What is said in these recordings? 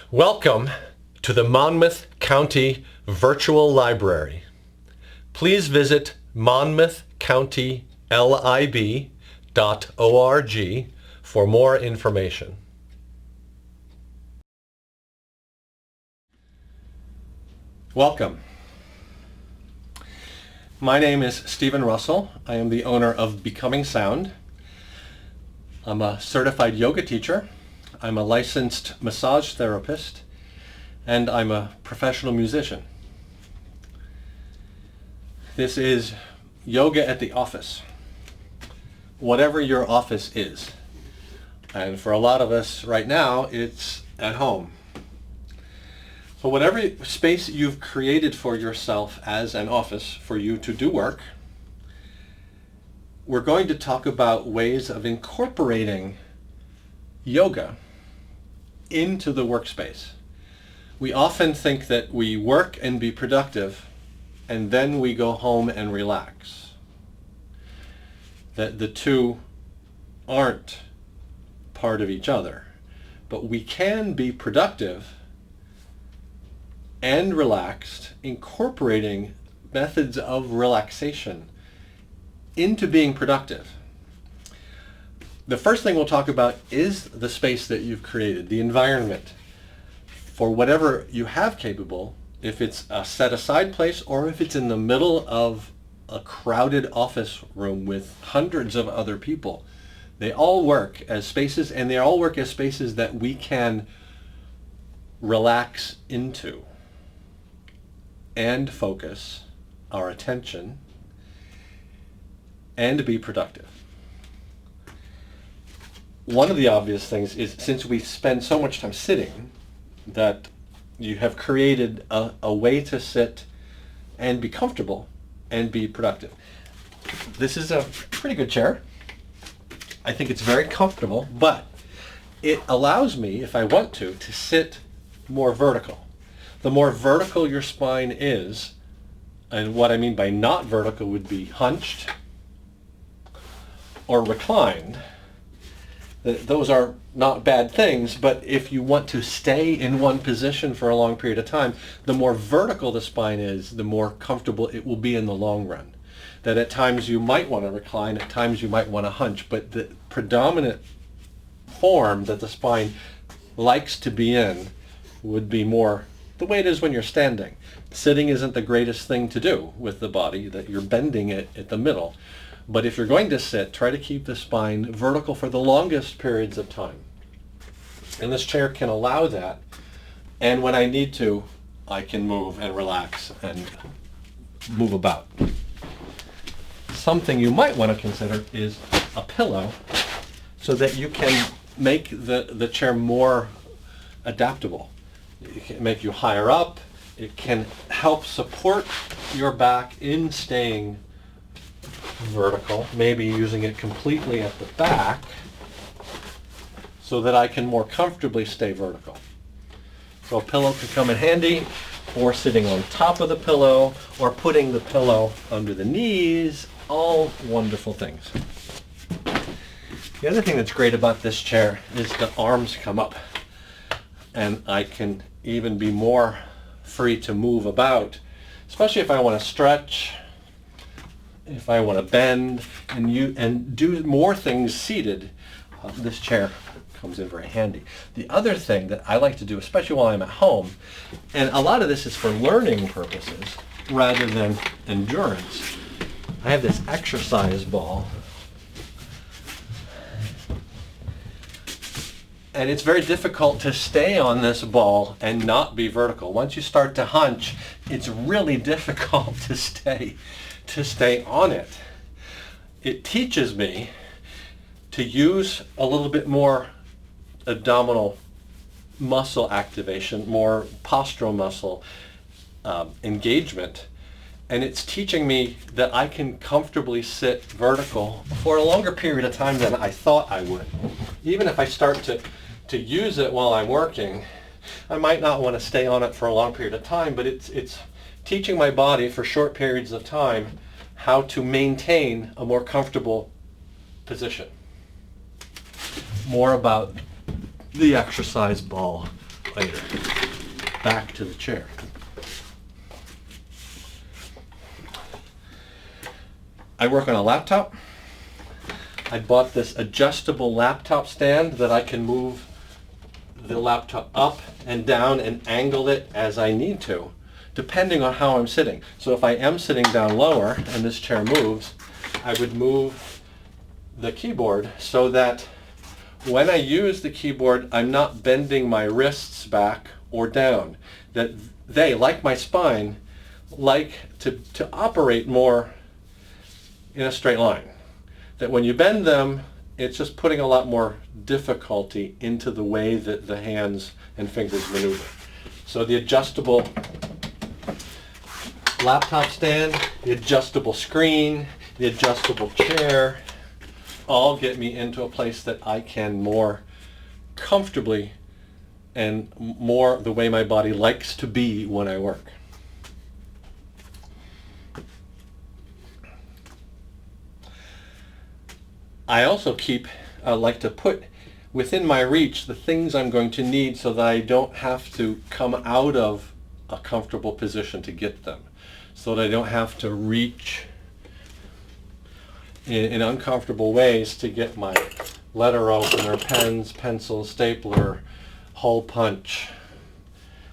Welcome to the Monmouth County Virtual Library. Please visit monmouthcountylib.org for more information. Welcome. My name is Stephen Russell. I am the owner of Becoming Sound. I'm a certified yoga teacher. I'm a licensed massage therapist, and I'm a professional musician. This is yoga at the office, whatever your office is. And for a lot of us right now, it's at home. So whatever space you've created for yourself as an office for you to do work, we're going to talk about ways of incorporating yoga into the workspace. We often think that we work and be productive, and then we go home and relax. That the two aren't part of each other. But we can be productive and relaxed, incorporating methods of relaxation into being productive. The first thing we'll talk about is the space that you've created, the environment, for whatever you have capable, if it's a set-aside place or if it's in the middle of a crowded office room with hundreds of other people. They all work as spaces, and they all work as spaces that we can relax into and focus our attention and be productive. One of the obvious things is, since we spend so much time sitting, that you have created a way to sit and be comfortable and be productive. This is a pretty good chair. I think it's very comfortable, but it allows me, if I want to sit more vertical. The more vertical your spine is, and what I mean by not vertical would be hunched or reclined. Those are not bad things, but if you want to stay in one position for a long period of time, the more vertical the spine is, the more comfortable it will be in the long run. That at times you might want to recline, at times you might want to hunch, but the predominant form that the spine likes to be in would be more the way it is when you're standing. Sitting isn't the greatest thing to do with the body, that you're bending it at the middle. But if you're going to sit, try to keep the spine vertical for the longest periods of time. And this chair can allow that. And when I need to, I can move and relax and move about. Something you might want to consider is a pillow, so that you can make the chair more adaptable. It can make you higher up. It can help support your back in staying vertical, maybe using it completely at the back so that I can more comfortably stay vertical. So a pillow could come in handy, or sitting on top of the pillow, or putting the pillow under the knees, all wonderful things. The other thing that's great about this chair is the arms come up, and I can even be more free to move about, especially if I want to stretch, if I want to bend and do more things seated. This chair comes in very handy. The other thing that I like to do, especially while I'm at home, and a lot of this is for learning purposes rather than endurance, I have this exercise ball. And it's very difficult to stay on this ball and not be vertical. Once you start to hunch, it's really difficult to stay on it. It teaches me to use a little bit more abdominal muscle activation, more postural muscle engagement, and it's teaching me that I can comfortably sit vertical for a longer period of time than I thought I would. Even if I start to use it while I'm working, I might not want to stay on it for a long period of time, but it's teaching my body for short periods of time how to maintain a more comfortable position. More about the exercise ball later. Back to the chair. I work on a laptop. I bought this adjustable laptop stand that I can move the laptop up and down and angle it as I need to, depending on how I'm sitting. So if I am sitting down lower and this chair moves, I would move the keyboard so that when I use the keyboard, I'm not bending my wrists back or down. That they, like my spine, like to operate more in a straight line. That when you bend them, it's just putting a lot more difficulty into the way that the hands and fingers maneuver. So the adjustable laptop stand, the adjustable screen, the adjustable chair, all get me into a place that I can more comfortably and more the way my body likes to be when I work. I also like to put within my reach the things I'm going to need so that I don't have to come out of a comfortable position to get them. So that I don't have to reach in uncomfortable ways to get my letter opener, pens, pencil, stapler, hole punch,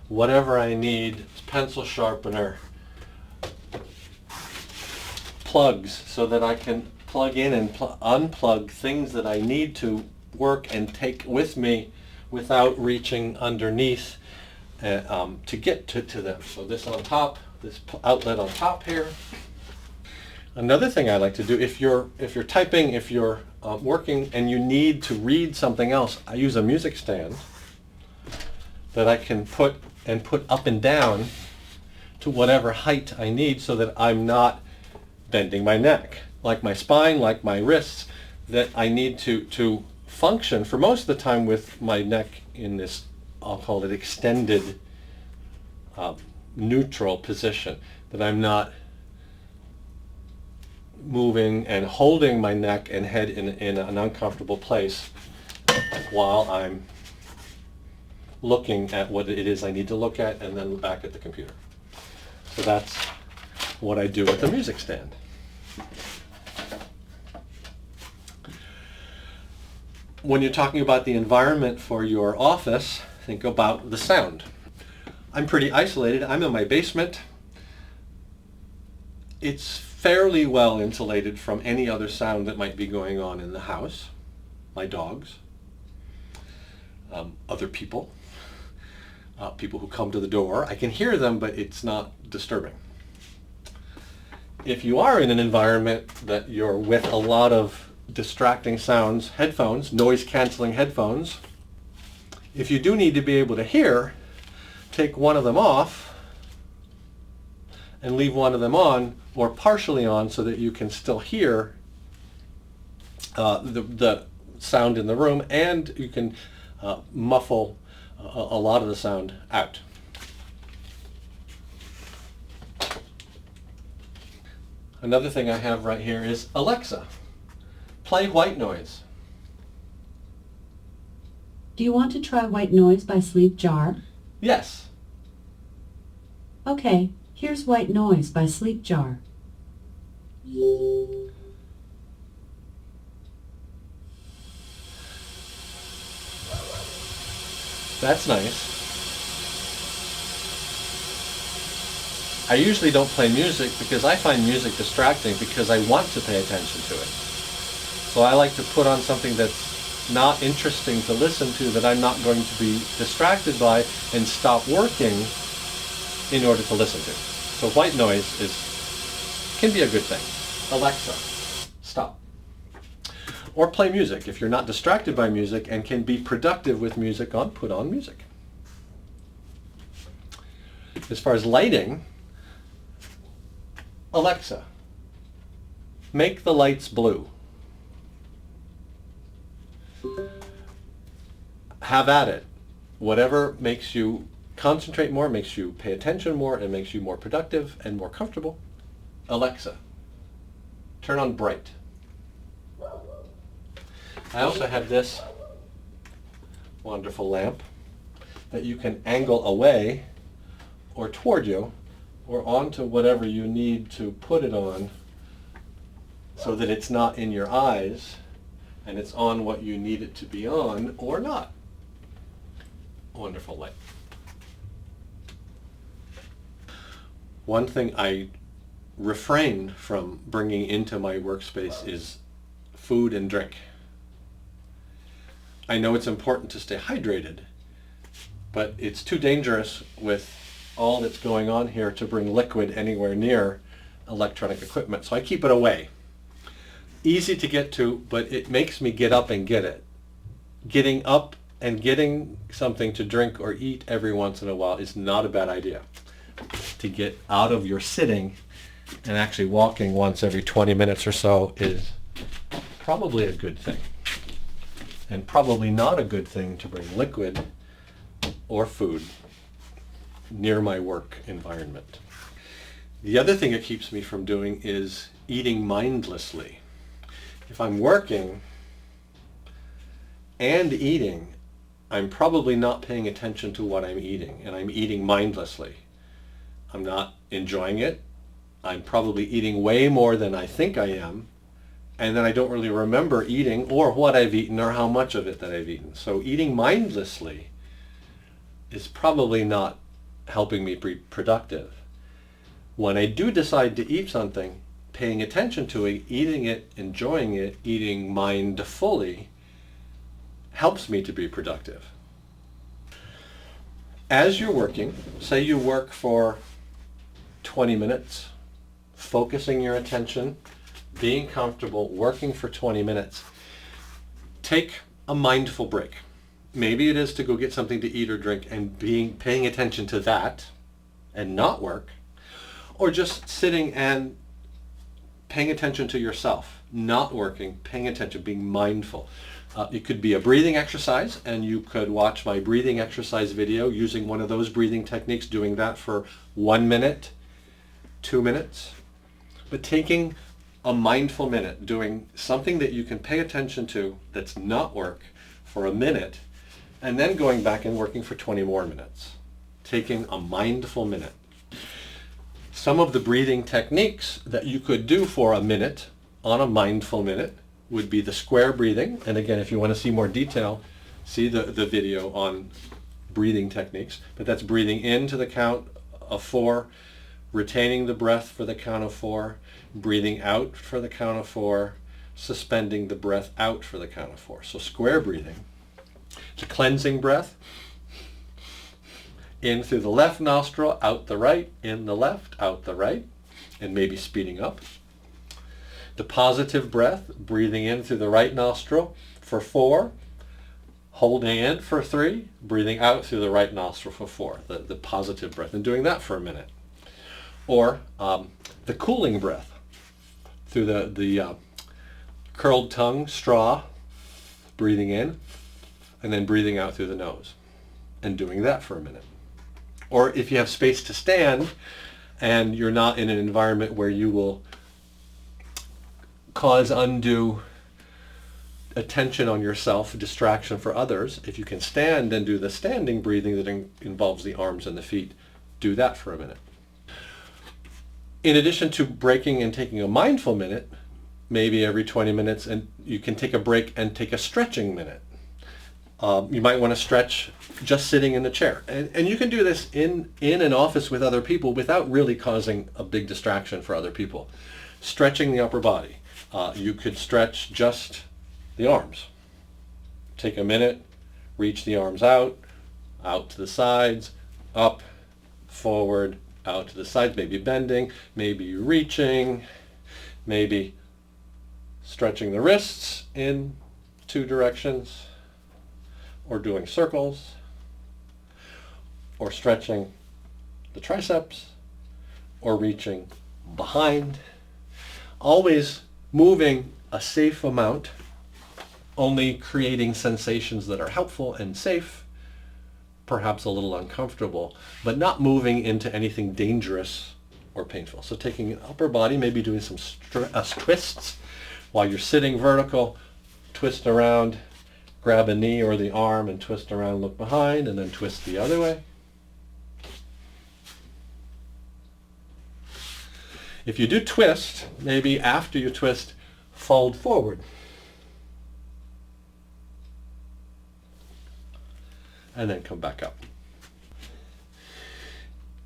whatever I need, pencil sharpener, plugs, so that I can plug in and unplug things that I need to work and take with me without reaching underneath to get to them. So this on top, this outlet on top here. Another thing I like to do, if you're typing, if you're working and you need to read something else, I use a music stand that I can put up and down to whatever height I need so that I'm not bending my neck. Like my spine, like my wrists, that I need to function for most of the time with my neck in this, I'll call it extended neutral position, that I'm not moving and holding my neck and head in an uncomfortable place while I'm looking at what it is I need to look at and then back at the computer. So that's what I do with the music stand. When you're talking about the environment for your office, think about the sound. I'm pretty isolated. I'm in my basement. It's fairly well insulated from any other sound that might be going on in the house. My dogs, other people, people who come to the door. I can hear them, but it's not disturbing. If you are in an environment that you're with a lot of distracting sounds, headphones, noise-canceling headphones, if you do need to be able to hear, take one of them off and leave one of them on or partially on so that you can still hear the sound in the room, and you can muffle a lot of the sound out. Another thing I have right here is Alexa, play white noise. Do you want to try White Noise by Sleep Jar? Yes. Okay, here's White Noise by Sleep Jar. That's nice. I usually don't play music because I find music distracting because I want to pay attention to it. So I like to put on something that's not interesting to listen to, that I'm not going to be distracted by and stop working in order to listen to. So white noise can be a good thing. Alexa, stop. Or play music. If you're not distracted by music and can be productive with music on, put on music. As far as lighting, Alexa, make the lights blue. Have at it. Whatever makes you concentrate more, makes you pay attention more, and makes you more productive and more comfortable. Alexa, turn on bright. I also have this wonderful lamp. that you can angle away or toward you or onto whatever you need to put it on so that it's not in your eyes and it's on what you need it to be on or not. Wonderful light. One thing I refrain from bringing into my workspace is food and drink. I know it's important to stay hydrated, but it's too dangerous with all that's going on here to bring liquid anywhere near electronic equipment, so I keep it away. Easy to get to, but it makes me get up and get it. Getting up and getting something to drink or eat every once in a while is not a bad idea. To get out of your sitting and actually walking once every 20 minutes or so is probably a good thing. And probably not a good thing to bring liquid or food near my work environment. The other thing it keeps me from doing is eating mindlessly. If I'm working and eating, I'm probably not paying attention to what I'm eating, and I'm eating mindlessly. I'm not enjoying it. I'm probably eating way more than I think I am, and then I don't really remember eating or what I've eaten or how much of it that I've eaten. So eating mindlessly is probably not helping me be productive. When I do decide to eat something, paying attention to it, eating it, enjoying it, eating mindfully, helps me to be productive. As you're working, say you work for 20 minutes, focusing your attention, being comfortable, working for 20 minutes, take a mindful break. Maybe it is to go get something to eat or drink and paying attention to that and not work, or just sitting and paying attention to yourself, not working, paying attention, being mindful. It could be a breathing exercise, and you could watch my breathing exercise video using one of those breathing techniques, doing that for 1 minute, 2 minutes. But taking a mindful minute, doing something that you can pay attention to that's not work for a minute, and then going back and working for 20 more minutes. Taking a mindful minute. Some of the breathing techniques that you could do for a minute on a mindful minute would be the square breathing. And again, if you want to see more detail, see the video on breathing techniques. But that's breathing in to the count of 4, retaining the breath for the count of 4, breathing out for the count of 4, suspending the breath out for the count of 4. So square breathing. It's a cleansing breath. In through the left nostril, out the right, in the left, out the right, and maybe speeding up. The positive breath, breathing in through the right nostril for 4, holding in for 3, breathing out through the right nostril for 4, the positive breath, and doing that for a minute. Or the cooling breath, through the curled tongue, straw, breathing in, and then breathing out through the nose, and doing that for a minute. Or if you have space to stand and you're not in an environment where you will cause undue attention on yourself, distraction for others, if you can stand and do the standing breathing that involves the arms and the feet, do that for a minute. In addition to breaking and taking a mindful minute, maybe every 20 minutes, and you can take a break and take a stretching minute. You might want to stretch just sitting in the chair. And you can do this in an office with other people without really causing a big distraction for other people. Stretching the upper body. You could stretch just the arms. Take a minute, reach the arms out to the sides, up, forward, out to the sides, maybe bending, maybe reaching, maybe stretching the wrists in 2 directions, or doing circles, or stretching the triceps, or reaching behind. Always moving a safe amount, only creating sensations that are helpful and safe, perhaps a little uncomfortable, but not moving into anything dangerous or painful. So taking an upper body, maybe doing some twists while you're sitting vertical, twist around, grab a knee or the arm and twist around, look behind, and then twist the other way. If you do twist, maybe after you twist, fold forward. And then come back up.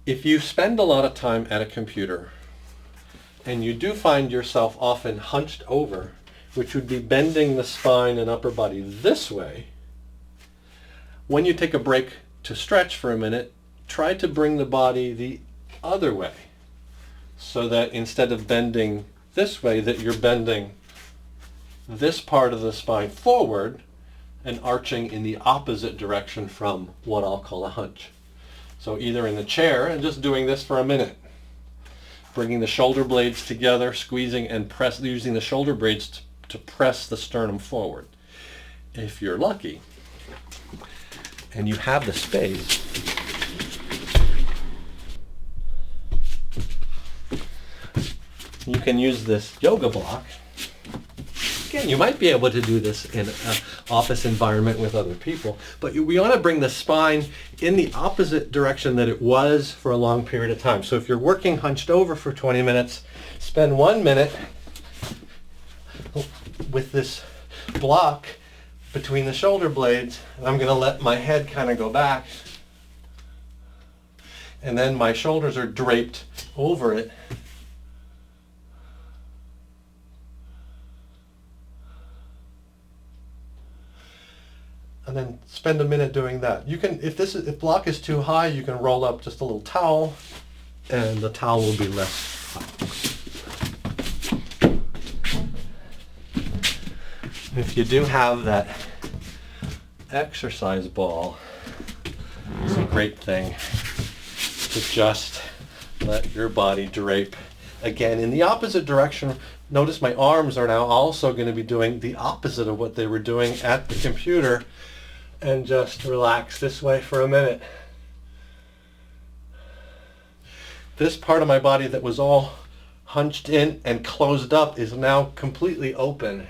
If you spend a lot of time at a computer and you do find yourself often hunched over, which would be bending the spine and upper body this way, when you take a break to stretch for a minute, try to bring the body the other way so that instead of bending this way, that you're bending this part of the spine forward and arching in the opposite direction from what I'll call a hunch. So either in the chair and just doing this for a minute, bringing the shoulder blades together, squeezing and press, using the shoulder blades to press the sternum forward. If you're lucky and you have the space, you can use this yoga block. Again, you might be able to do this in an office environment with other people, but we want to bring the spine in the opposite direction that it was for a long period of time. So if you're working hunched over for 20 minutes, spend 1 minute with this block between the shoulder blades, and I'm going to let my head kind of go back, and then my shoulders are draped over it. And then spend a minute doing that. You can, if block is too high, you can roll up just a little towel, and the towel will be less hot. If you do have that exercise ball, it's a great thing to just let your body drape again in the opposite direction. Notice my arms are now also going to be doing the opposite of what they were doing at the computer, and just relax this way for a minute. This part of my body that was all hunched in and closed up is now completely open.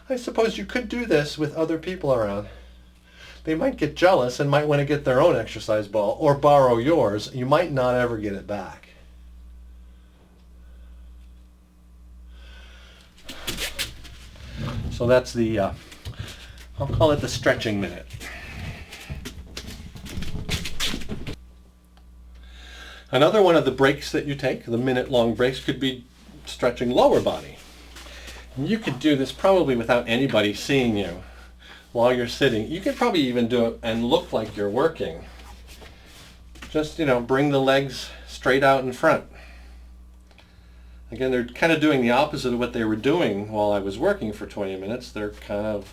I suppose you could do this with other people around. They might get jealous and might want to get their own exercise ball or borrow yours. You might not ever get it back. So that's the, I'll call it the stretching minute. Another one of the breaks that you take, the minute-long breaks, could be stretching lower body. And you could do this probably without anybody seeing you while you're sitting. You could probably even do it and look like you're working. Just, bring the legs straight out in front. Again, they're kind of doing the opposite of what they were doing while I was working for 20 minutes. They're kind of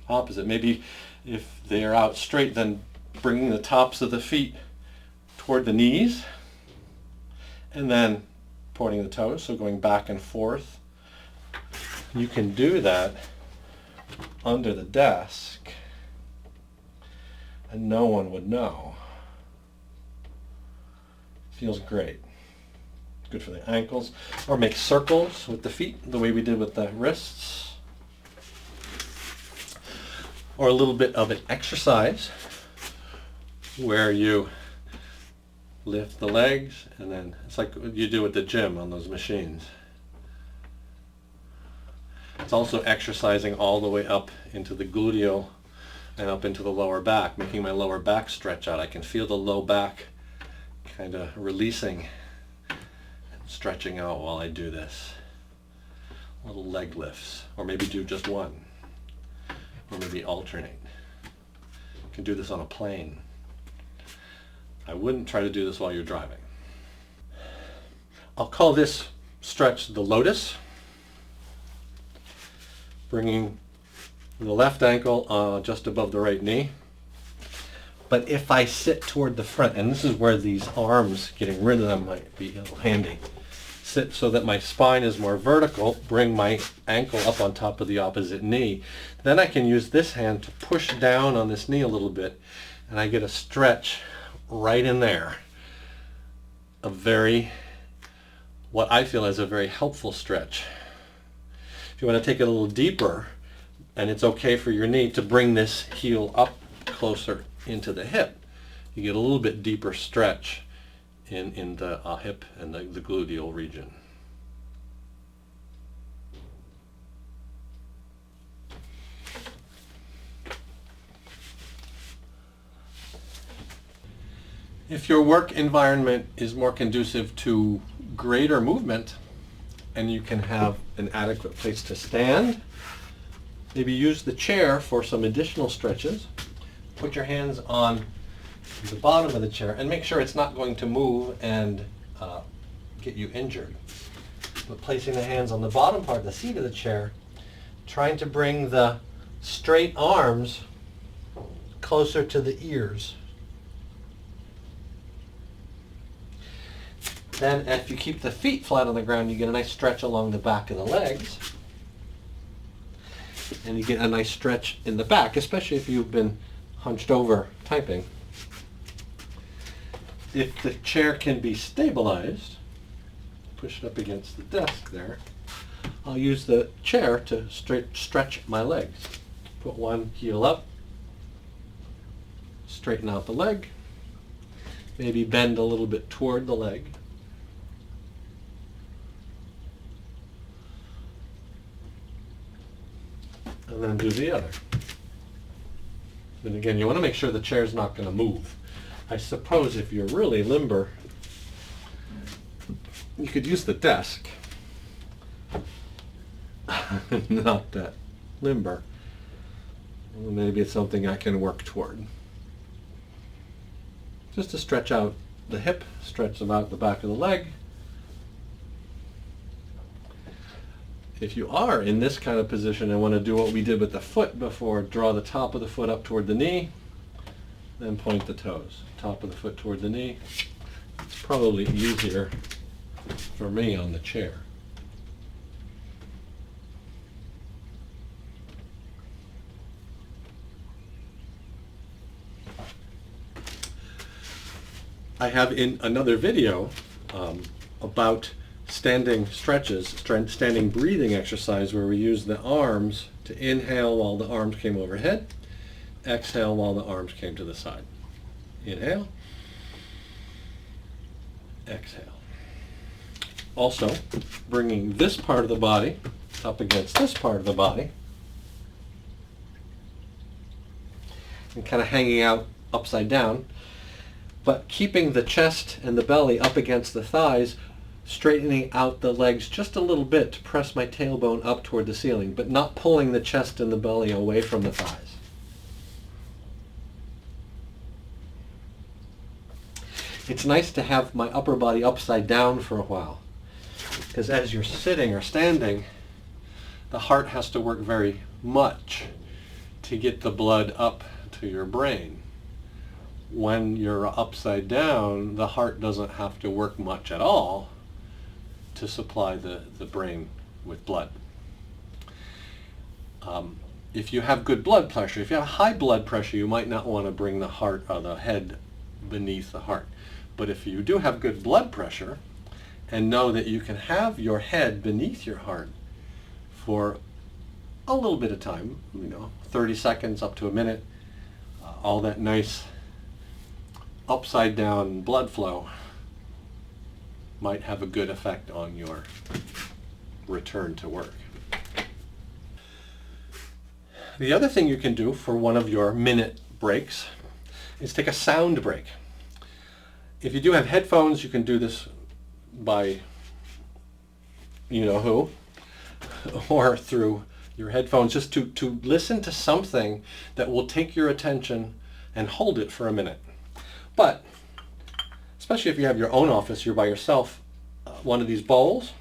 opposite. Maybe if they're out straight, then bringing the tops of the feet toward the knees and then pointing the toes, so going back and forth. You can do that under the desk and no one would know. Feels great. Good for the ankles. Or make circles with the feet, the way we did with the wrists. Or a little bit of an exercise where you lift the legs and then it's like you do at the gym on those machines. It's also exercising all the way up into the gluteal and up into the lower back, making my lower back stretch out. I can feel the low back kind of releasing and stretching out while I do this. Little leg lifts, or maybe do just one, or maybe alternate. You can do this on a plane. I wouldn't try to do this while you're driving. I'll call this stretch the Lotus. Bringing the left ankle just above the right knee. But if I sit toward the front, and this is where these arms, getting rid of them might be a little handy. Sit so that my spine is more vertical, bring my ankle up on top of the opposite knee. Then I can use this hand to push down on this knee a little bit, and I get a stretch right in there. What I feel is a very helpful stretch. If you want to take it a little deeper, And it's okay for your knee to bring this heel up closer into the hip. You get a little bit deeper stretch in the hip and the gluteal region. If your work environment is more conducive to greater movement and you can have an adequate place to stand, maybe use the chair for some additional stretches. Put your hands on the bottom of the chair and make sure it's not going to move and get you injured. But placing the hands on the bottom part of the seat of the chair, trying to bring the straight arms closer to the ears. Then if you keep the feet flat on the ground, you get a nice stretch along the back of the legs. And you get a nice stretch in the back, especially if you've been hunched over typing. If the chair can be stabilized, push it up against the desk there, I'll use the chair to stretch my legs. Put one heel up, straighten out the leg, maybe bend a little bit toward the leg. And then do the other. And again, you want to make sure the chair's not going to move. I suppose if you're really limber, you could use the desk. Not that limber. Well, maybe it's something I can work toward. Just to stretch out the hip, stretch about the back of the leg. If you are in this kind of position and want to do what we did with the foot before, draw the top of the foot up toward the knee, then point the toes. Top of the foot toward the knee. It's probably easier for me on the chair. I have in another video about standing stretches, standing breathing exercise where we use the arms to inhale while the arms came overhead, exhale while the arms came to the side. Inhale, exhale. Also, bringing this part of the body up against this part of the body and kind of hanging out upside down, but keeping the chest and the belly up against the thighs, straightening out the legs just a little bit to press my tailbone up toward the ceiling, but not pulling the chest and the belly away from the thighs. It's nice to have my upper body upside down for a while, because as you're sitting or standing, the heart has to work very much to get the blood up to your brain. When you're upside down, the heart doesn't have to work much at all to supply the brain with blood. If you have good blood pressure, if you have high blood pressure, you might not want to bring the heart or the head beneath the heart. But if you do have good blood pressure and know that you can have your head beneath your heart for a little bit of time, 30 seconds up to a minute, all that nice upside down blood flow might have a good effect on your return to work. The other thing you can do for one of your minute breaks is take a sound break. If you do have headphones, you can do this by who, or through your headphones, just to listen to something that will take your attention and hold it for a minute. But especially if you have your own office, you're by yourself, one of these bowls,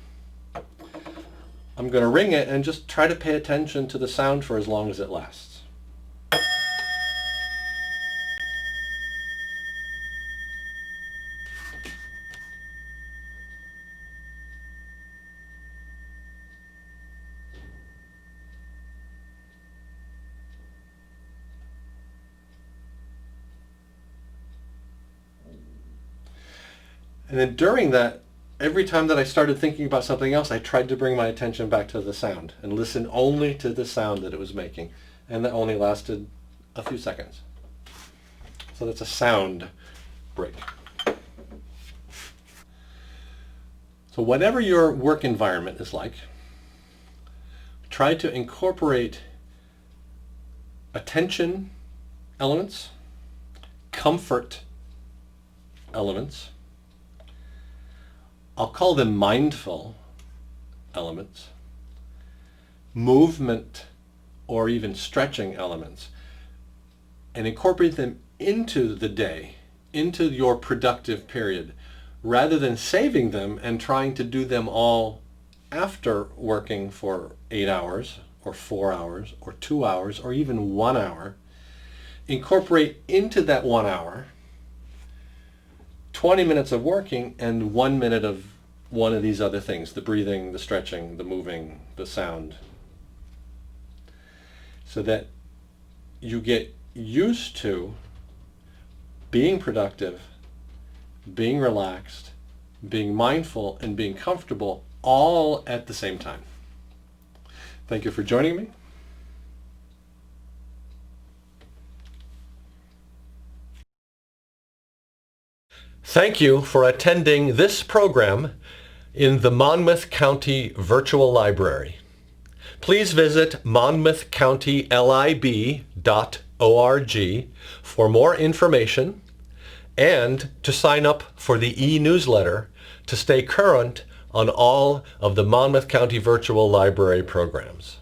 I'm going to ring it and just try to pay attention to the sound for as long as it lasts. And then during that every time that I started thinking about something else, I tried to bring my attention back to the sound and listen only to the sound that it was making. And that only lasted a few seconds. So that's a sound break. So whatever your work environment is like, try to incorporate attention elements, comfort elements. I'll call them mindful elements, movement or even stretching elements, and incorporate them into the day, into your productive period, rather than saving them and trying to do them all after working for 8 hours or 4 hours or 2 hours or even 1 hour. Incorporate into that 1 hour 20 minutes of working and 1 minute of one of these other things, the breathing, the stretching, the moving, the sound, so that you get used to being productive, being relaxed, being mindful, and being comfortable all at the same time. Thank you for joining me. Thank you for attending this program in the Monmouth County Virtual Library. Please visit monmouthcountylib.org for more information and to sign up for the e-newsletter to stay current on all of the Monmouth County Virtual Library programs.